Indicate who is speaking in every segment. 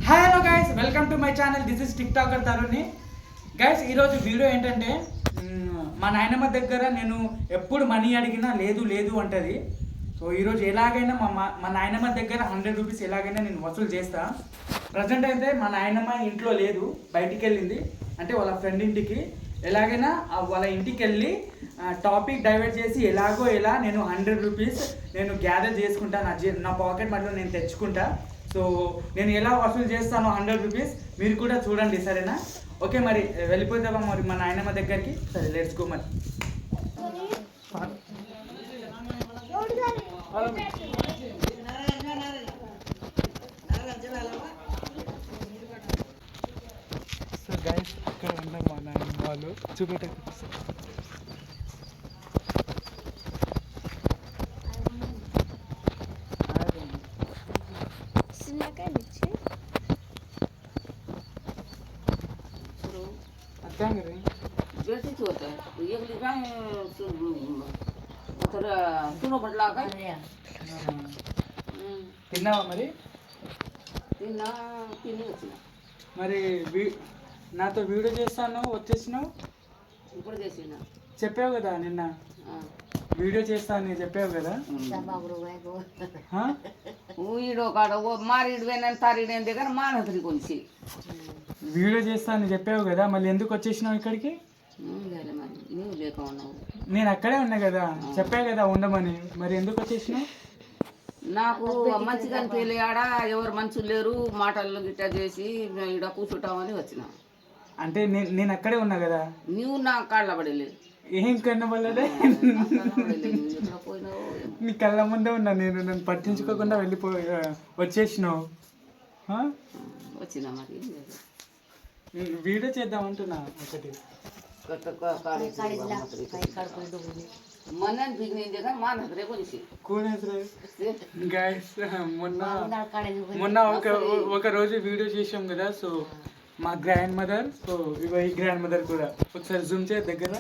Speaker 1: Hello guys, welcome to my channel. This is tick talker Taruni. Guys, ఈరోజు video ఏంటంటే మా నాయనమ్మ దగ్గర నేను ఎప్పుడు మనీ అడిగినా లేదు లేదు అంటది. సో ఈరోజు ఎలాగైనా మా నాయనమ్మ దగ్గర 100 రూపీస్ ఎలాగైనా నేను వసూలు చేస్తా. ప్రజెంట్ అయితే మా నాయనమ్మ ఇంట్లో లేదు, బయటికి వెళ్ళింది. అంటే వాళ్ళ ఫ్రెండ్ ఇంటికి. ఎలాగైనా వాళ్ళ ఇంటికి వెళ్ళి టాపిక్ డైవర్ట్ చేసి ఎలాగో ఎలా నేను 100 రూపీస్ నేను గ్యాదర్ చేసుకుంటా. నా పాకెట్ మట్లో నేను తెచ్చుకుంటా. సో నేను ఎలా వసూలు చేస్తాను 100 రూపీస్ మీరు కూడా చూడండి, సరేనా? ఓకే, మరి వెళ్ళిపోతావా మరి మా నాయనమ్మ దగ్గరికి? సరే, లెట్స్ గో. మరి సో గైస్, ఇక్కడ ఉన్న మా నాయనమ్మ వాళ్ళు చూపెట్టండి. తిన్నావా మరి? మరి నాతో వీడియో చేస్తాను వచ్చేసినావు.
Speaker 2: ఇప్పుడు చేసిన
Speaker 1: చెప్పావు కదా నిన్న, వీడియో చేస్తాను చెప్పావు కదా.
Speaker 2: ఈడో కాడ మారీడు పోయిన తారీడు దగ్గర మానతుని కొలిసి
Speaker 1: వీడియో చేస్తాను చెప్పావు కదా, మళ్ళీ ఎందుకు వచ్చేసినావు ఇక్కడికి?
Speaker 2: నువ్వు లేక ఉన్నావు,
Speaker 1: నేను అక్కడే ఉన్నా కదా, చెప్పా కదా ఉండమని. మరి ఎందుకు వచ్చేసినావు?
Speaker 2: నాకు మంచిగా అనిపించలే. ఆడ ఎవరు మంచులు లేరు, మాటలు గిట్ట చేసి ఈడ కూర్చుంటామని వచ్చిన.
Speaker 1: అంటే నేను అక్కడే ఉన్నా కదా.
Speaker 2: నువ్వు నా కాళ్ళ పడలేదు.
Speaker 1: ఏం కన్నబల్లదే, నీ కళ్ళ ముందే ఉన్నా నేను. నన్ను పట్టించుకోకుండా వచ్చేసినావు.
Speaker 2: వచ్చిన మరి
Speaker 1: వీడియో చేద్దామంటున్నా ఒకటి.
Speaker 2: మొన్న బిగినింది కదా మా నగరే కొలిసి
Speaker 1: గైస్, మొన్న ఒక రోజు వీడియో చేసాం కదా. సో మా గ్రాండ్ మదర్, సో ఇగో ఈ గ్రాండ్ మదర్ కూడా ఒకసారి జూమ్ చేయ. దగ్గర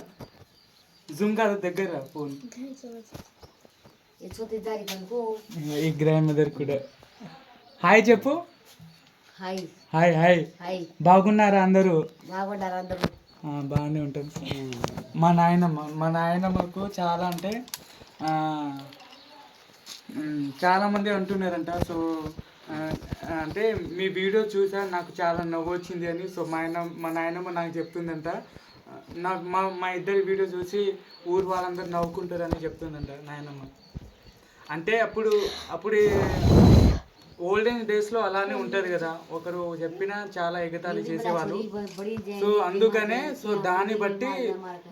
Speaker 1: జూమ్ కాదు, దగ్గర ఫోన్. ఈ గ్రాండ్ మదర్ కూడా హాయ్ చెప్పు. Hi hi. బాగున్నారా అందరూ? బాగానే ఉంటుంది. మా నాయనమ్మకు చాలా అంటే చాలామంది అంటున్నారంట. సో అంటే మీ వీడియో చూసా నాకు చాలా నవ్వు వచ్చింది అని. సో మా నాయనమ్మ నాకు చెప్తుందంట. నాకు మా ఇద్దరి వీడియో చూసి ఊరు వాళ్ళందరూ నవ్వుకుంటారని చెప్తుందంట నాయనమ్మ. అంటే అప్పుడు ఓల్డెన్ డేస్లో అలానే ఉంటుంది కదా, ఒకరు చెప్పినా చాలా ఎగతాళి చేసేవాళ్ళు. సో అందుకనే సో దాన్ని బట్టి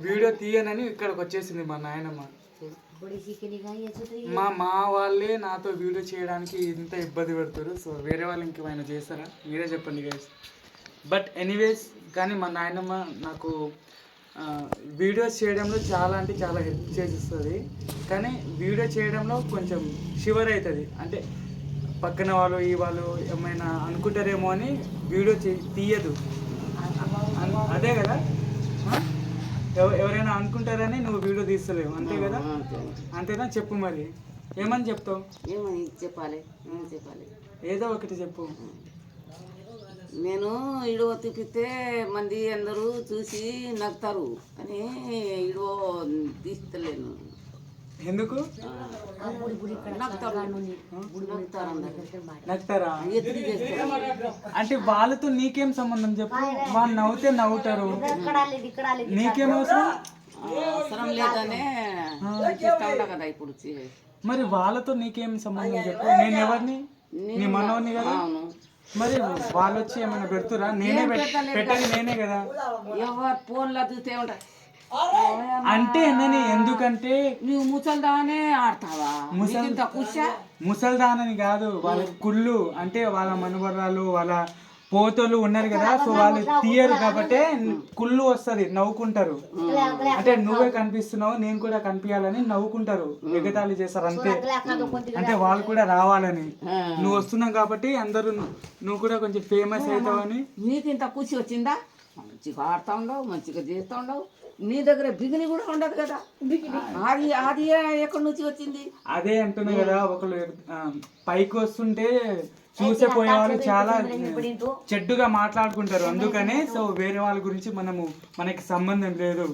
Speaker 1: వీడియో తీయనని ఇక్కడికి వచ్చేసింది మా నాయనమ్మ. మా వాళ్ళే నాతో వీడియో చేయడానికి ఇంత ఇబ్బంది పెడతారు. సో వేరే వాళ్ళు ఇంకేమైనా చేస్తారా మీరే చెప్పండి గైస్. బట్ ఎనీవేస్, కానీ మా నాయనమ్మ నాకు వీడియోస్ చేయడంలో చాలా అంటే చాలా హెల్ప్ చేసిస్తుంది. కానీ వీడియో చేయడంలో కొంచెం షివర్ అవుతుంది. అంటే పక్కన వాళ్ళు వాళ్ళు ఏమైనా అనుకుంటారేమో అని వీడియో తీయదు. అదే కదా, ఎవరైనా అనుకుంటారని నువ్వు వీడియో తీస్తలేవు, అంతే కదా? అంతేనా? చెప్పు మరి, ఏమని చెప్తావు?
Speaker 2: ఏమని చెప్పాలి?
Speaker 1: ఏదో ఒకటి చెప్పు.
Speaker 2: నేను ఇడో తిప్పితే మంది అందరూ చూసి నవ్వుతారు అని ఇడో తీస్తలేను.
Speaker 1: ఎందుకు
Speaker 2: నవ్వుతారా?
Speaker 1: అంటే వాళ్ళతో నీకేం సంబంధం చెప్పు? వాళ్ళు నవ్వుతే నవ్వుతారు, నీకేం అవసరం
Speaker 2: లేదనే కదా ఇప్పుడు.
Speaker 1: మరి వాళ్ళతో నీకేం సంబంధం చెప్పు? నేను ఎవరిని? నీ మనోని కదా. మరి వాళ్ళు వచ్చి ఏమైనా పెడుతురా? నేనే పెట్టేది నేనే కదా.
Speaker 2: ఎవరు ఫోన్లో చూస్తే ఉంటారు
Speaker 1: అంటే నేను ఎందుకంటే
Speaker 2: నువ్వు ముసల్దానే ఆడతావా?
Speaker 1: ముసల్దానని కాదు, వాళ్ళ కుళ్ళు అంటే వాళ్ళ మనుబరాలు వాళ్ళ పోతలు ఉన్నారు కదా. సో వాళ్ళు తీయరు కాబట్టి కుళ్ళు వస్తుంది, నవ్వుకుంటారు. అంటే నువ్వే కనిపిస్తున్నావు, నేను కూడా కనిపించాలని నవ్వుకుంటారు, ఎగతాళి చేస్తారు అంతే. అంటే వాళ్ళు కూడా రావాలని. నువ్వు వస్తున్నావు కాబట్టి అందరూ నువ్వు కూడా కొంచెం ఫేమస్ అవుతావని.
Speaker 2: నీకు ఇంత ఖుషి వచ్చిందా? మంచిగా ఆడుతూ ఉండవు, మంచిగా చేస్తూ ఉండవు. నీ దగ్గర బిగిని కూడా ఉండదు కదా. అది ఎక్కడి నుంచి వచ్చింది?
Speaker 1: అదే అంటున్నా కదా, ఒకళ్ళు పైకి వస్తుంటే చూసే పోయే వాళ్ళు చాలా చెడ్డుగా మాట్లాడుకుంటారు. అందుకనే సో వేరే వాళ్ళ గురించి మనకి సంబంధం లేదు.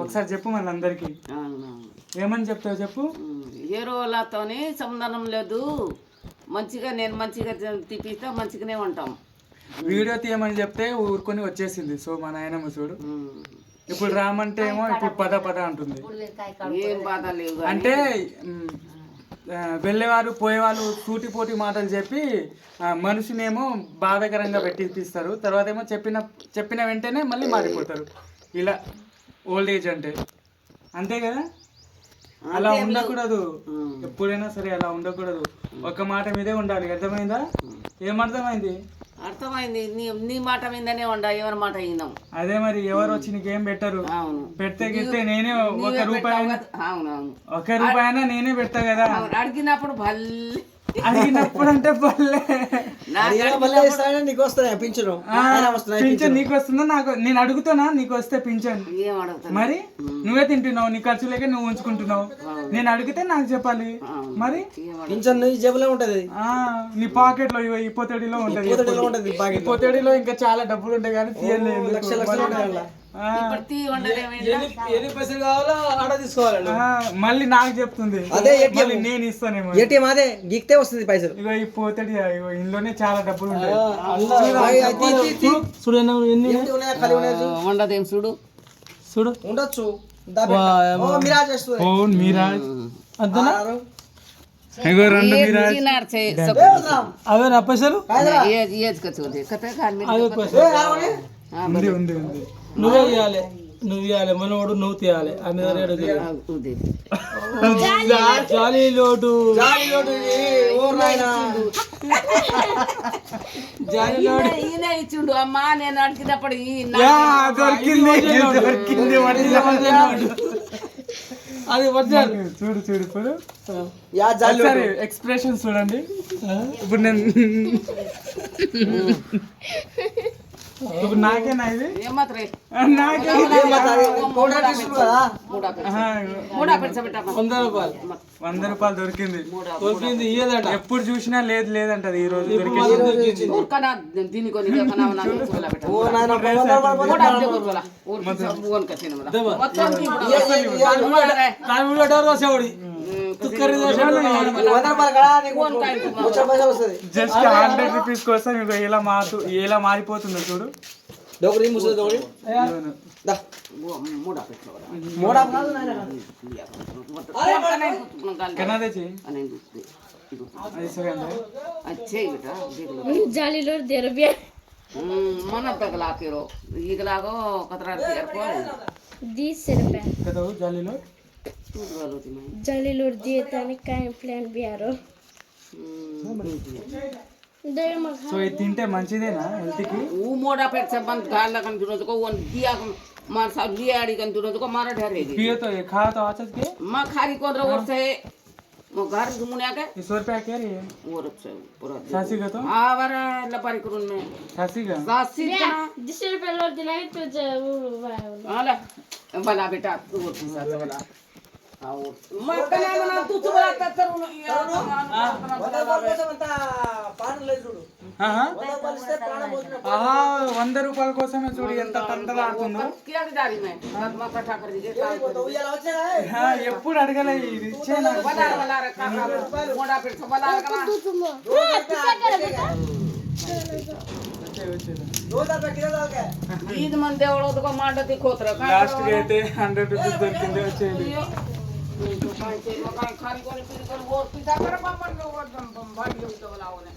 Speaker 1: ఒకసారి చెప్పు మన అందరికి ఏమని చెప్తావు చెప్పు.
Speaker 2: హీరో వాళ్ళతోని సంబంధం లేదు, మంచిగా నేను మంచిగా తిప్పిస్తే మంచిగానే ఉంటాం.
Speaker 1: వీడియో తీయమని చెప్తే ఊరుకొని వచ్చేసింది. సో మా నాయనమ్మ చూడు, ఇప్పుడు రామంటే ఏమో ఇప్పుడు పద అంటుంది.
Speaker 2: ఏం బాధ లేదు
Speaker 1: అంటే వెళ్ళేవారు పోయేవాళ్ళు సూటిపోటి మాటలు చెప్పి మనిషినేమో బాధాకరంగా పెట్టిస్తారు. తర్వాత ఏమో చెప్పిన వెంటనే మళ్ళీ మారిపోతారు. ఇలా ఓల్డ్ ఏజ్ అంటే అంతే కదా. అలా ఉండకూడదు, ఎప్పుడైనా సరే అలా ఉండకూడదు. ఒక మాట మీదే ఉండాలి. అర్థమైందా? ఏమర్థమైంది?
Speaker 2: అర్థమైంది. నీ మాట మీదనే ఉండ, ఎవరి మాట విన్నాం.
Speaker 1: అదే మరి ఎవరు వచ్చి నీకేం పెట్టరు. పెడితే గిస్తే నేనే ఒక రూపాయి అయినా నేనే పెడతా కదా.
Speaker 2: అడిగినప్పుడు భలే
Speaker 1: అడిగినప్పుడు అంటే పల్లె పింఛన్ నీకు వస్తుందా? నాకు నేను అడుగుతానా నీకు వస్తే పింఛన్? మరి నువ్వే తింటున్నావు, నీ ఖర్చు లేక నువ్వు ఉంచుకుంటున్నావు. నేను అడిగితే నాకు చెప్పాలి. మరి
Speaker 3: పింఛన్ జేబులో ఉంటది,
Speaker 1: నీ పాకెట్ లో ఈ పొత్తడిలో ఉంటది. పొత్తడిలో ఇంకా చాలా డబ్బులు ఉంటాయి కానీ తీయలేదు.
Speaker 3: లక్షలు ఎన్ని పైసలు కావాలో ఆడ తీసుకోవాలి.
Speaker 1: మళ్ళీ నాకు చెప్తుంది,
Speaker 3: అదే
Speaker 1: నేను ఇస్తానేమో.
Speaker 3: ఏటీఎం అదే గీక్తే వస్తుంది పైసలు.
Speaker 1: ఇగో ఈ పోతడి ఇంట్లోనే చాలా డబ్బులు ఉంటాయి.
Speaker 2: ఉండదేం చూడు
Speaker 1: చూడు
Speaker 3: ఉండొచ్చు.
Speaker 1: మీరాజ్ రెండు అవే నా పైసలు ఉంది.
Speaker 3: నువ్వే ఇవ్వాలి, నువ్వు ఇవ్వాలి, మనోడు నువ్వు తీయాలి. జాలీ లోటు
Speaker 2: ఈయన ఇచ్చిండు అమ్మా. నేను అడిగినప్పుడు
Speaker 1: దొరికింది.
Speaker 3: అది ఒరిజినల్.
Speaker 1: చూడు ఇప్పుడు ఎక్స్ప్రెషన్ చూడండి. ఇప్పుడు నేను ఇప్పుడు నాకేనా ఇది?
Speaker 3: ₹100.
Speaker 1: 100 రూపాయలు దొరికింది. ఎప్పుడు చూసినా లేదంటది. ఈ రోజు జస్ట్ 100 రూపీస్ కోసం ఇలా మారిపోతుంది చూడు.
Speaker 4: जाली लोड दे रुपया
Speaker 2: मन तक ला के रो एक लागो कतरा रुपया को
Speaker 4: 20 रुपया
Speaker 1: कतो जाली लोड
Speaker 4: जाली लोड दिए तने काय प्लान बियारो
Speaker 1: సో ఇది తింటే మంచిదేనా హెల్త్ కి?
Speaker 2: ऊ मोड़ा पेट से बंद गाल लगन जुनो को वन दिया मार सब लिया आड़ी कन जुनो को मार ढरे दी
Speaker 1: पियो तो ये खा तो आचत के
Speaker 2: मां खारी को रो और से मो घर घुमने के
Speaker 1: 100 रुपया के रे
Speaker 2: और से पूरा
Speaker 1: सासी का तो
Speaker 2: हां वर लपारी करून में
Speaker 1: सासी का
Speaker 4: 20 रुपया लोड दिला तो
Speaker 2: हां भला बेटा तू साथ वाला मैं कना तू चुरा तरू
Speaker 1: ₹100 కోసమే చూడు ఎంత తంతలాడుతుందో. ఎప్పుడు అడగలే ఇది ఇచ్చేనా? లాస్ట్ కి అయితే 100 రూపీస్ దొరికింది. వచ్చేది
Speaker 2: खाली कोणी पिरी कोणी वर पिता कर बाबा लो भाडी होतो लावणे